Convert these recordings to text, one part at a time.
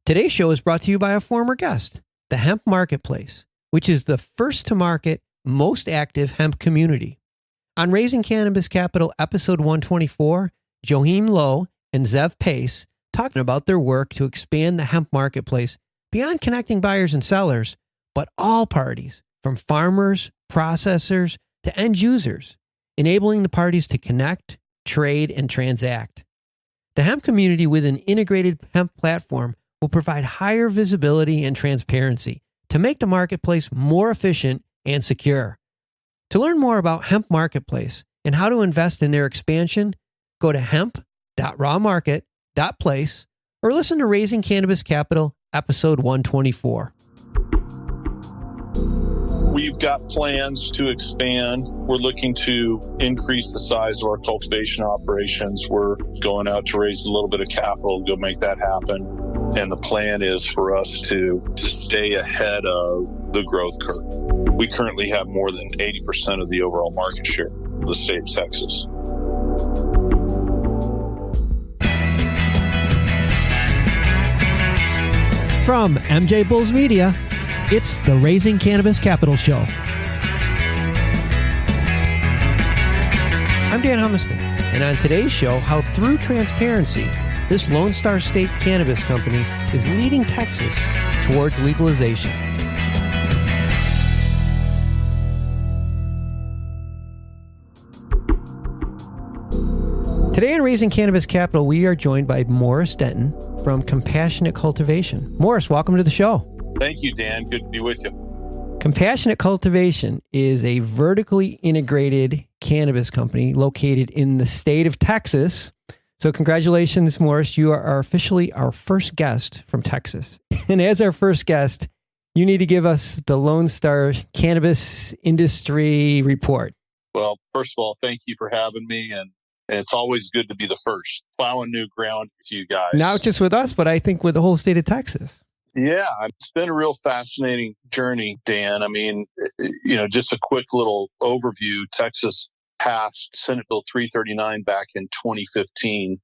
Today's show is brought to you by a former guest, the Hemp Marketplace, which is the first to market, most active hemp community. On Raising Cannabis Capital, episode 124, Joheem Lowe and Zev Pace talking about their work to expand the hemp marketplace beyond connecting buyers and sellers, but all parties, from farmers, processors, to end users, enabling the parties to connect, trade, and transact. The hemp community with an integrated hemp platform will provide higher visibility and transparency to make the marketplace more efficient and secure. To learn more about Hemp Marketplace and how to invest in their expansion, go to hemp.rawmarket.place or listen to Raising Cannabis Capital, episode 124. We've got plans to expand. We're looking to increase the size of our cultivation operations. We're going out to raise a little bit of capital to go make that happen. And the plan is for us to stay ahead of the growth curve. We currently have more than 80% of the overall market share of the state of Texas. From MJBulls Media, it's the Raising Cannabis Capital Show. I'm Dan Humiston, and on today's show, how through transparency, this Lone Star State cannabis company is leading Texas towards legalization. Today on Raising Cannabis Capital, we are joined by Morris Denton from Compassionate Cultivation. Morris, welcome to the show. Thank you, Dan. Good to be with you. Compassionate Cultivation is a vertically integrated cannabis company located in the state of Texas. So congratulations, Morris. You are officially our first guest from Texas. And as our first guest, you need to give us the Lone Star Cannabis Industry Report. Well, first of all, thank you for having me. And it's always good to be the first. Plowing new ground with you guys. Not just with us, but I think with the whole state of Texas. Yeah, it's been a real fascinating journey, Dan. I mean, just a quick little overview. Texas passed Senate Bill 339 back in 2015.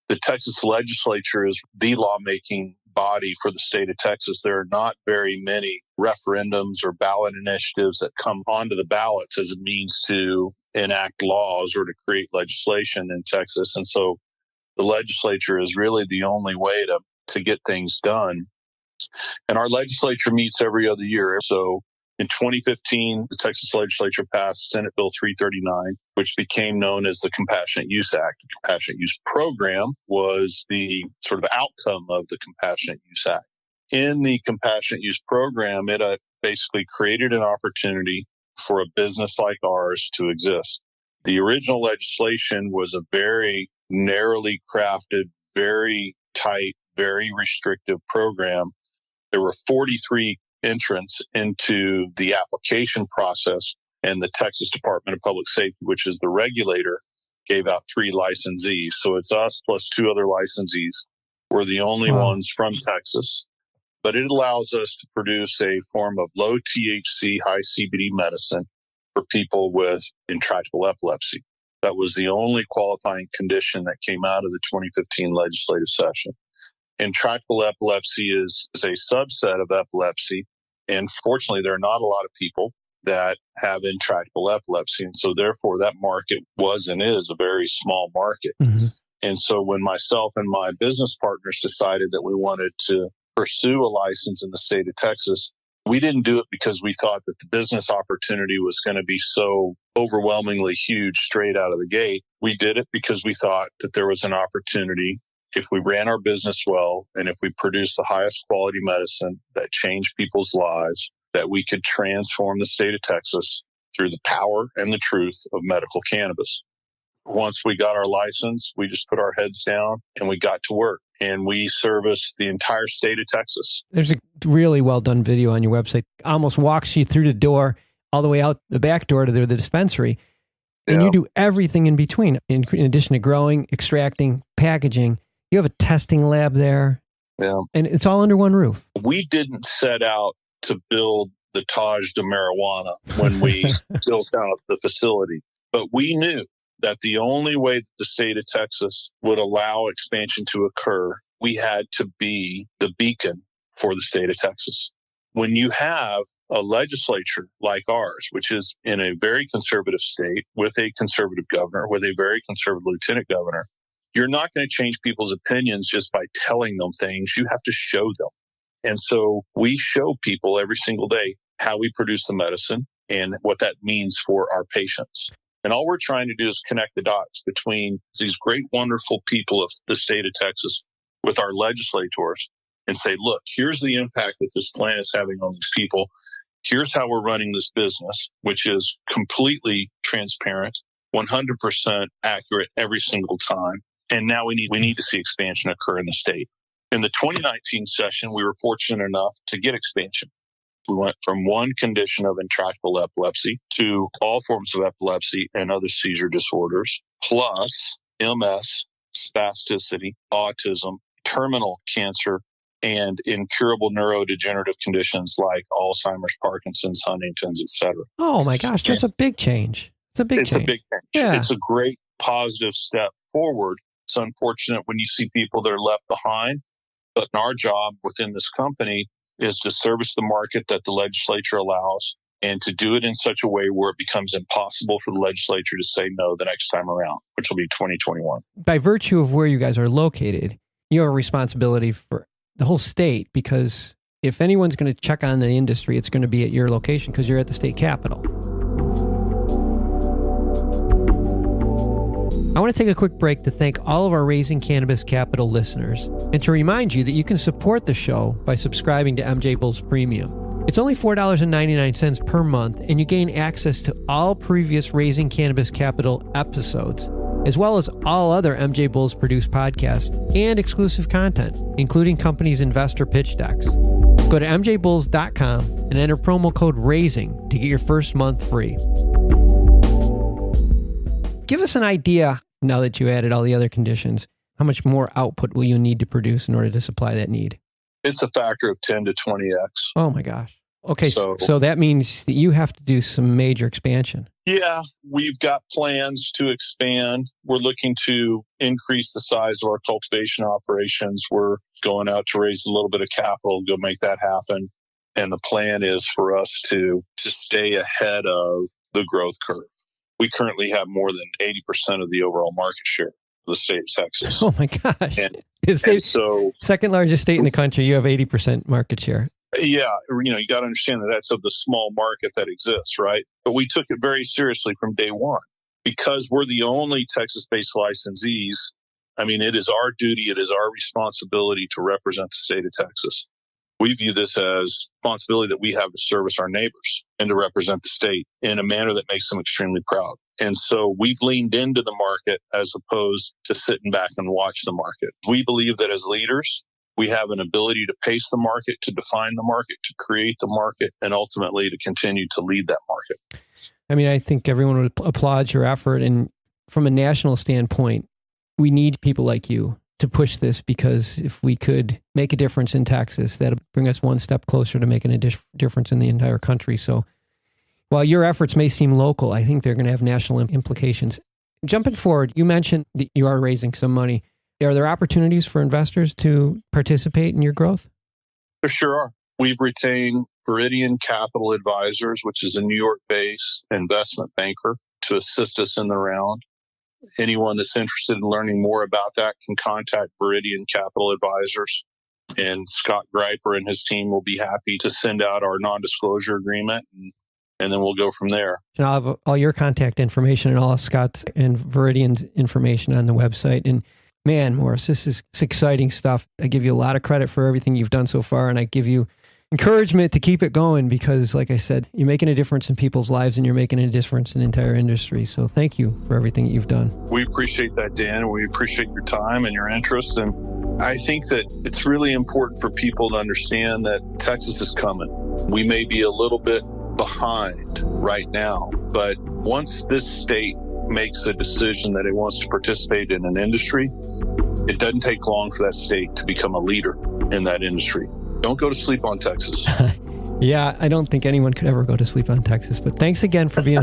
The Texas legislature is the lawmaking body for the state of Texas. There are not very many referendums or ballot initiatives that come onto the ballots as a means to enact laws or to create legislation in Texas. And so the legislature is really the only way to get things done. And our legislature meets every other year. So in 2015, the Texas legislature passed Senate Bill 339, which became known as the Compassionate Use Act. The Compassionate Use Program was the sort of outcome of the Compassionate Use Act. In the Compassionate Use Program, it basically created an opportunity for a business like ours to exist. The original legislation was a very narrowly crafted, very tight, very restrictive program. There were 43 entrants into the application process, and the Texas Department of Public Safety, which is the regulator, gave out 3 licensees. So it's us plus 2 other licensees. We're the only ones from Texas. But it allows us to produce a form of low THC, high CBD medicine for people with intractable epilepsy. That was the only qualifying condition that came out of the 2015 legislative session. Intractable epilepsy is a subset of epilepsy. And fortunately, there are not a lot of people that have intractable epilepsy. And so therefore, that market was and is a very small market. Mm-hmm. And so when myself and my business partners decided that we wanted to pursue a license in the state of Texas, we didn't do it because we thought that the business opportunity was going to be so overwhelmingly huge straight out of the gate. We did it because we thought that there was an opportunity, if we ran our business well and if we produced the highest quality medicine that changed people's lives, that we could transform the state of Texas through the power and the truth of medical cannabis. Once we got our license, we just put our heads down and we got to work. And we service the entire state of Texas. There's a really well done video on your website. Almost walks you through the door, all the way out the back door to the dispensary. And you do everything in between. In addition to growing, extracting, packaging, you have a testing lab there. Yeah. And it's all under one roof. We didn't set out to build the Taj de marijuana when we built out the facility. But we knew that the only way that the state of Texas would allow expansion to occur we had to be the beacon for the state of Texas. When you have a legislature like ours, which is in a very conservative state with a conservative governor, with a very conservative lieutenant governor, you're not going to change people's opinions just by telling them things. You have to show them. And so we show people every single day how we produce the medicine and what that means for our patients. And all we're trying to do is connect the dots between these great, wonderful people of the state of Texas with our legislators and say, look, here's the impact that this plan is having on these people. Here's how we're running this business, which is completely transparent, 100% accurate every single time. And now we need to see expansion occur in the state. In the 2019 session, we were fortunate enough to get expansion. We went from one condition of intractable epilepsy to all forms of epilepsy and other seizure disorders, plus MS, spasticity, autism, terminal cancer, and incurable neurodegenerative conditions like Alzheimer's, Parkinson's, Huntington's, etc. Oh my gosh, that's a big change. It's a big change. Yeah. It's a great positive step forward. It's unfortunate when you see people that are left behind, but our job within this company is to service the market that the legislature allows and to do it in such a way where it becomes impossible for the legislature to say no the next time around, which will be 2021. By virtue of where you guys are located, you have a responsibility for the whole state, because if anyone's going to check on the industry, it's going to be at your location because you're at the state capitol. I want to take a quick break to thank all of our Raising Cannabis Capital listeners and to remind you that you can support the show by subscribing to MJBulls Premium. It's only $4.99 per month, and you gain access to all previous Raising Cannabis Capital episodes, as well as all other MJBulls produced podcasts and exclusive content, including companies' investor pitch decks. Go to MJBulls.com and enter promo code RAISING to get your first month free. Give us an idea, now that you added all the other conditions, how much more output will you need to produce in order to supply that need? It's a factor of 10 to 20x. Oh my gosh. Okay, so that means that you have to do some major expansion. Yeah, we've got plans to expand. We're looking to increase the size of our cultivation operations. We're going out to raise a little bit of capital to go make that happen. And the plan is for us to stay ahead of the growth curve. We currently have more than 80% of the overall market share of the state of Texas. Oh my gosh. And so, second largest state in the country, you have 80% market share. Yeah, you got to understand that that's of the small market that exists, right? But we took it very seriously from day one because we're the only Texas-based licensees. I mean, it is our duty, it is our responsibility to represent the state of Texas. We view this as responsibility that we have to service our neighbors and to represent the state in a manner that makes them extremely proud. And so we've leaned into the market as opposed to sitting back and watch the market. We believe that as leaders, we have an ability to pace the market, to define the market, to create the market, and ultimately to continue to lead that market. I mean, I think everyone would applaud your effort. And from a national standpoint, we need people like you to push this, because if we could make a difference in Texas, that'll bring us one step closer to making a difference in the entire country. So while your efforts may seem local, I think they're going to have national implications. Jumping forward, you mentioned that you are raising some money. Are there opportunities for investors to participate in your growth? There sure are. We've retained Viridian Capital Advisors, which is a New York-based investment banker, to assist us in the round. Anyone that's interested in learning more about that can contact Viridian Capital Advisors, and Scott Greiper and his team will be happy to send out our non-disclosure agreement, and then we'll go from there. And I'll have all your contact information and all of Scott's and Viridian's information on the website. And man, Morris, this is exciting stuff. I give you a lot of credit for everything you've done so far, and I give you encouragement to keep it going because, like I said, you're making a difference in people's lives and you're making a difference in the entire industry. So thank you for everything that you've done. We appreciate that, Dan. We appreciate your time and your interest. And I think that it's really important for people to understand that Texas is coming. We may be a little bit behind right now, but once this state makes a decision that it wants to participate in an industry, it doesn't take long for that state to become a leader in that industry. Don't go to sleep on Texas. Yeah, I don't think anyone could ever go to sleep on Texas, but thanks again for being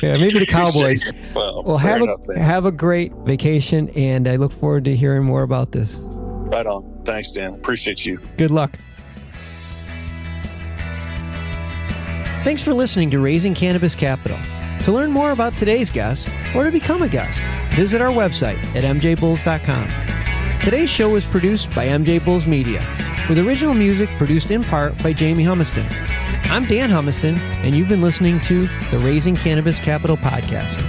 yeah, maybe the Cowboys. Well, have a great vacation, and I look forward to hearing more about this. Right on. Thanks, Dan. Appreciate you. Good luck. Thanks for listening to Raising Cannabis Capital. To learn more about today's guest or to become a guest, visit our website at MJBulls.com. Today's show was produced by MJBulls Media, with original music produced in part by Jamie Humiston. I'm Dan Humiston, and you've been listening to the Raising Cannabis Capital podcast.